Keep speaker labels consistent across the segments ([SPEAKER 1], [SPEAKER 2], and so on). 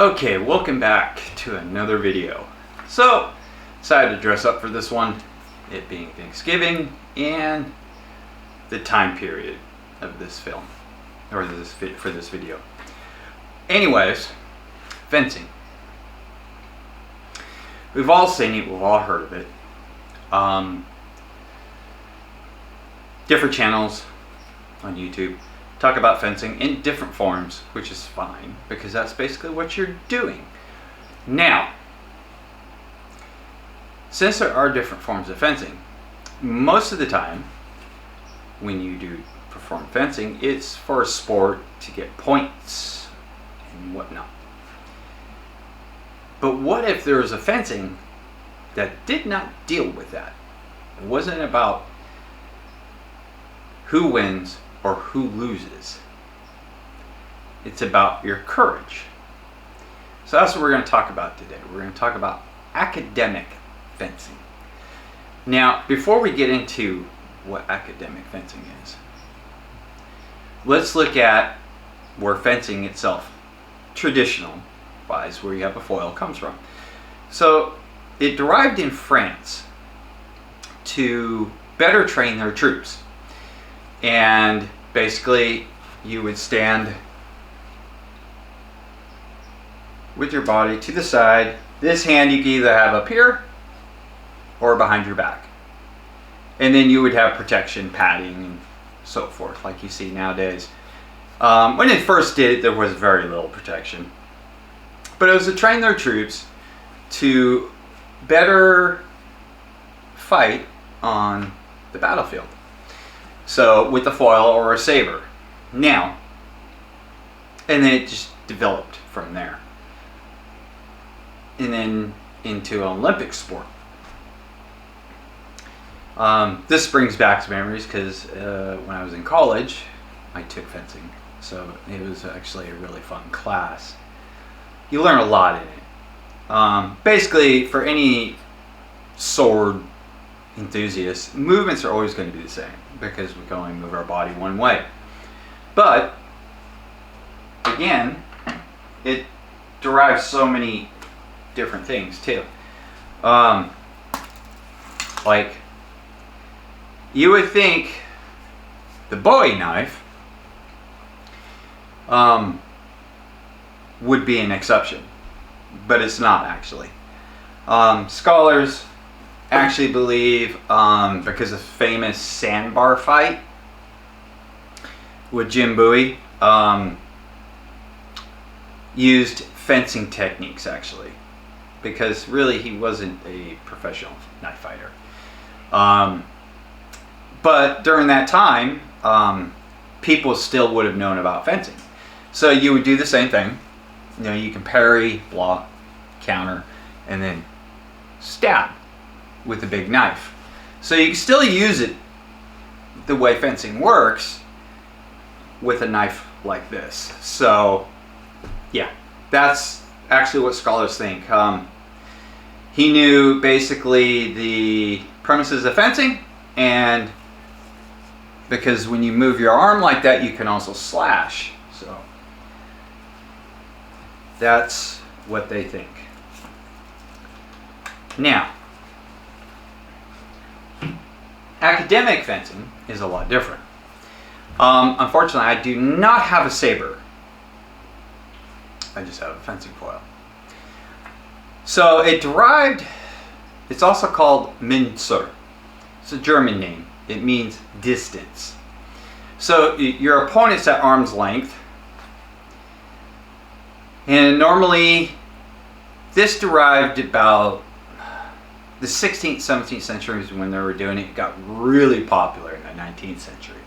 [SPEAKER 1] Okay, welcome back to another video. So, decided to dress up for this one, it being Thanksgiving and the time period of this film, or for this video. Anyways, fencing. We've all seen it, we've all heard of it. Different channels on YouTube talk about fencing in different forms, which is fine because that's basically what you're doing. Now, since there are different forms of fencing, most of the time when you do perform fencing, it's for a sport to get points and whatnot. But what if there was a fencing that did not deal with that? It wasn't about who wins or who loses. It's about your courage. So that's what we're going to talk about today. We're going to talk about academic fencing. Now, before we get into what academic fencing is, let's look at where fencing itself, traditional wise, where you have a foil, comes from. So it derived in France to better train their troops. And basically you would stand with your body to the side. This hand you could either have up here or behind your back. And then you would have protection, padding, and so forth, like you see nowadays. When it first did it, there was very little protection. But it was to train their troops to better fight on the battlefield. So with the foil or a saber. Now, and then it just developed from there. And then into an Olympic sport. This brings back some memories because when I was in college, I took fencing. So it was actually a really fun class. You learn a lot in it. Basically, for any sword enthusiast, movements are always going to be the same because we can only move our body one way. But again, it derives so many different things too. Like you would think the Bowie knife would be an exception, but it's not actually. Scholars actually believe because of famous sandbar fight with Jim Bowie, used fencing techniques actually, because really he wasn't a professional knife fighter. But during that time, people still would have known about fencing. So you would do the same thing. You know, you can parry, block, counter, and then stab with a big knife. So you can still use it the way fencing works with a knife like this. So yeah, that's actually what scholars think. He knew basically the premises of fencing, and because when you move your arm like that, you can also slash. So that's what they think. Now, academic fencing is a lot different. Unfortunately, I do not have a saber. I just have a fencing foil. So it derived, it's also called Mensur. It's a German name. It means distance. So your opponent's at arm's length. And normally, this derived about the 16th, 17th centuries when they were doing it. It got really popular in the 19th century.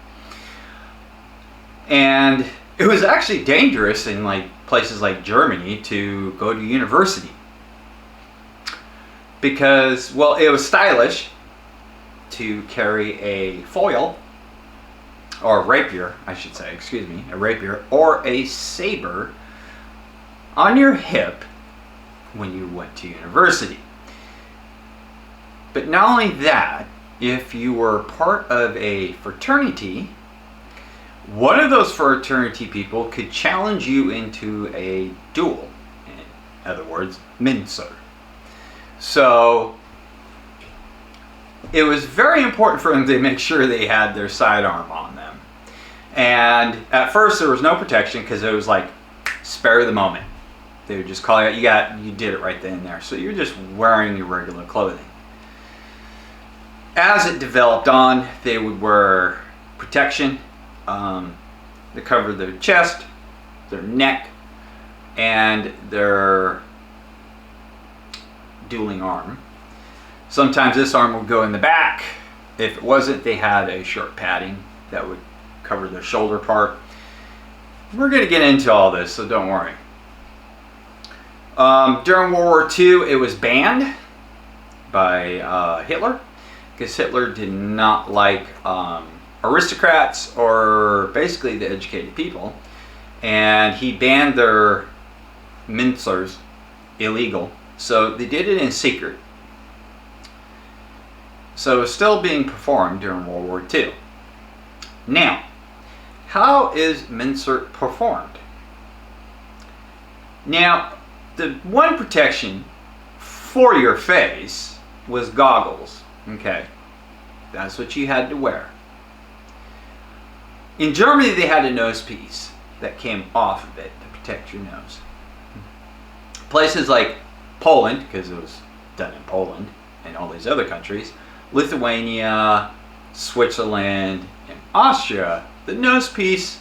[SPEAKER 1] And it was actually dangerous in like places like Germany to go to university. Because, well, it was stylish to carry a foil, or a rapier, I should say, excuse me, a rapier, or a saber on your hip when you went to university. But not only that, if you were part of a fraternity, one of those fraternity people could challenge you into a duel. in other words, Mensur. So it was very important for them to make sure they had their sidearm on them. And at first there was no protection because it was like spare of the moment. They would just call you out, you did it right then and there. So you're just wearing your regular clothing. As it developed on, they would wear protection to cover their chest, their neck, and their dueling arm. Sometimes this arm would go in the back. If it wasn't, they had a short padding that would cover their shoulder part. We're going to get into all this, so don't worry. During World War II, it was banned by Hitler, because Hitler did not like aristocrats or basically the educated people, and he banned their Mensurs, illegal. So they did it in secret. So it was still being performed during World War II. Now, how is Mensur performed? Now, the one protection for your face was goggles. Okay, that's what you had to wear. In Germany, they had a nose piece that came off of it to protect your nose. Places like Poland, because it was done in Poland, and all these other countries, Lithuania, Switzerland, and Austria, the nose piece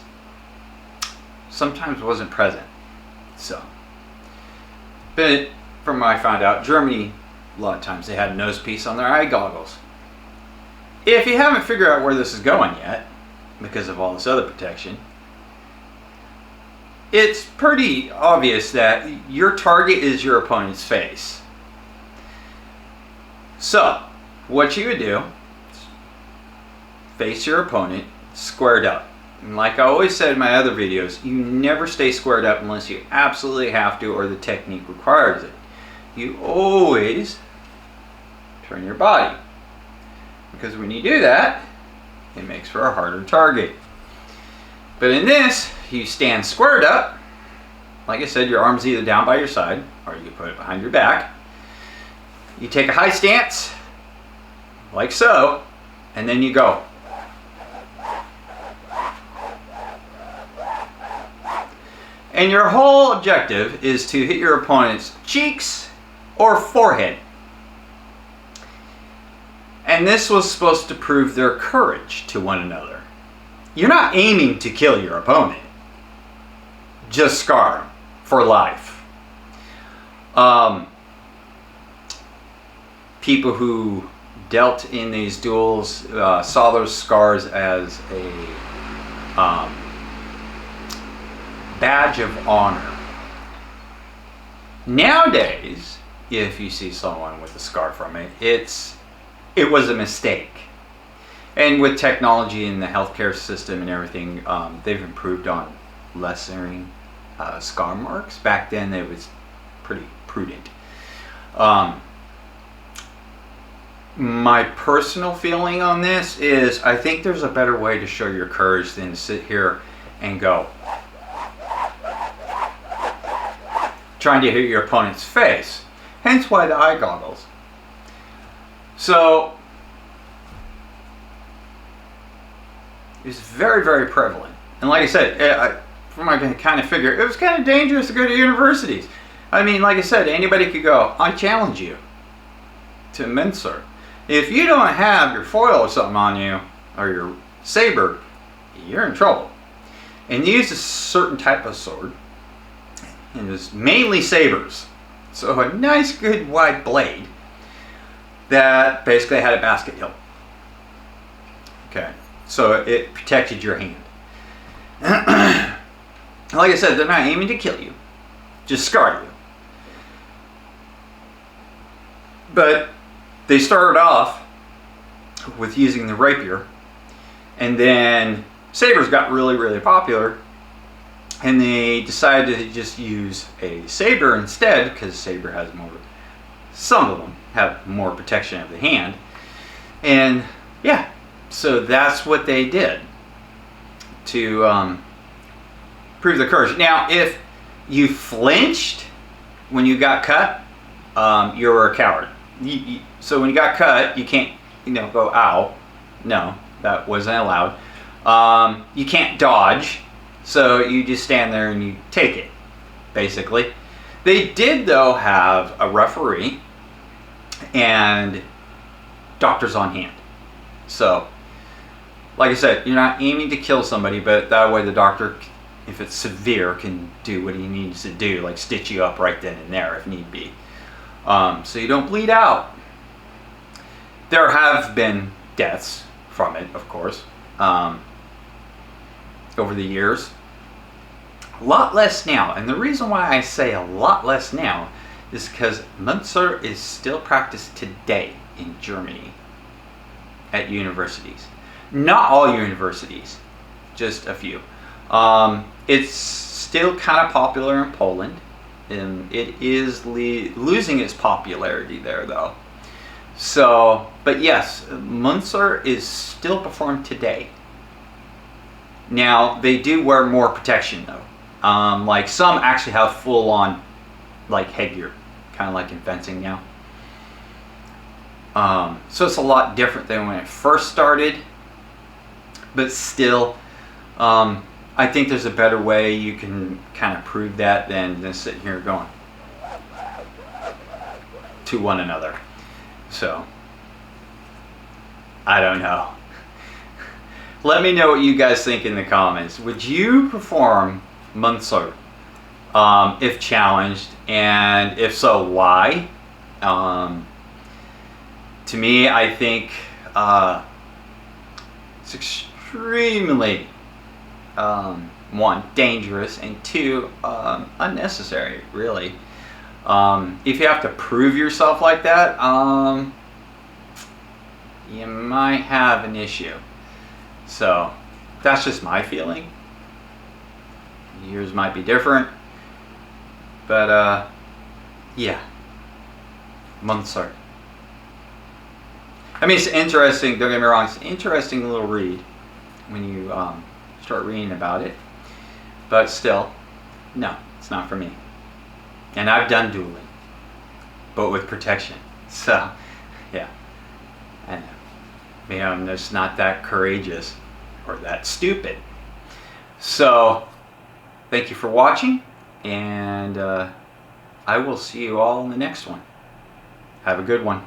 [SPEAKER 1] sometimes wasn't present. So, but from what I found out, Germany, a lot of times they had a nose piece on their eye goggles. If you haven't figured out where this is going yet, because of all this other protection, it's pretty obvious that your target is your opponent's face. So, what you would do, face your opponent squared up. And like I always said in my other videos, you never stay squared up unless you absolutely have to or the technique requires it. You always turn your body, because when you do that, it makes for a harder target. But in this, you stand squared up. Like I said, your arm's either down by your side or you can put it behind your back. You take a high stance, like so, and then you go. And your whole objective is to hit your opponent's cheeks or forehead. And this was supposed to prove their courage to one another. You're not aiming to kill your opponent. Just scar them for life. People who dealt in these duels saw those scars as a badge of honor. Nowadays, if you see someone with a scar from it, it was a mistake. And with technology and the healthcare system and everything, they've improved on lessening scar marks. Back then, it was pretty prudent. My personal feeling on this is I think there's a better way to show your courage than to sit here and go, trying to hit your opponent's face. Hence why the eye goggles. So, it's very, very prevalent. And like I said, from what I can kind of figure, it was kind of dangerous to go to universities. I mean, like I said, anybody could go, I challenge you to Mensur. If you don't have your foil or something on you, or your saber, you're in trouble. And they used a certain type of sword, and it was mainly sabers. So a nice, good, wide blade that basically had a basket hilt. Okay, so it protected your hand. Like I said, they're not aiming to kill you, just scar you. But they started off with using the rapier, and then sabers got really, really popular, and they decided to just use a saber instead, because saber has more, some of them have more protection of the hand. And yeah, so that's what they did to prove their courage. Now, if you flinched when you got cut, you were a coward. So when you got cut, you can't, go ow. No, that wasn't allowed. You can't dodge, so you just stand there and you take it, basically. They did, though, have a referee and doctors on hand. So, like I said, you're not aiming to kill somebody, but that way the doctor, if it's severe, can do what he needs to do, like stitch you up right then and there if need be. So you don't bleed out. There have been deaths from it, of course, over the years. A lot less now, and the reason why I say a lot less now is because Mensur is still practiced today in Germany at universities. Not all universities, just a few. It's still kind of popular in Poland, and it is losing its popularity there, though. So, but yes, Mensur is still performed today. Now, they do wear more protection, though. Like some actually have full-on, like, headgear, kind of like in fencing now. So it's a lot different than when it first started, but still, I think there's a better way you can kind of prove that than sitting here going to one another. So, I don't know. Let me know what you guys think in the comments. Would you perform Mensur if challenged, and if so, why? To me, I think it's extremely, one, dangerous, and two, unnecessary, really. If you have to prove yourself like that, you might have an issue. So, that's just my feeling. Yours might be different. But, yeah. Mensur. I mean, it's interesting, don't get me wrong, it's an interesting little read when you start reading about it. But still, no, it's not for me. And I've done dueling, but with protection. So, yeah, I know. Maybe I'm just not that courageous or that stupid. So, thank you for watching, and I will see you all in the next one. Have a good one.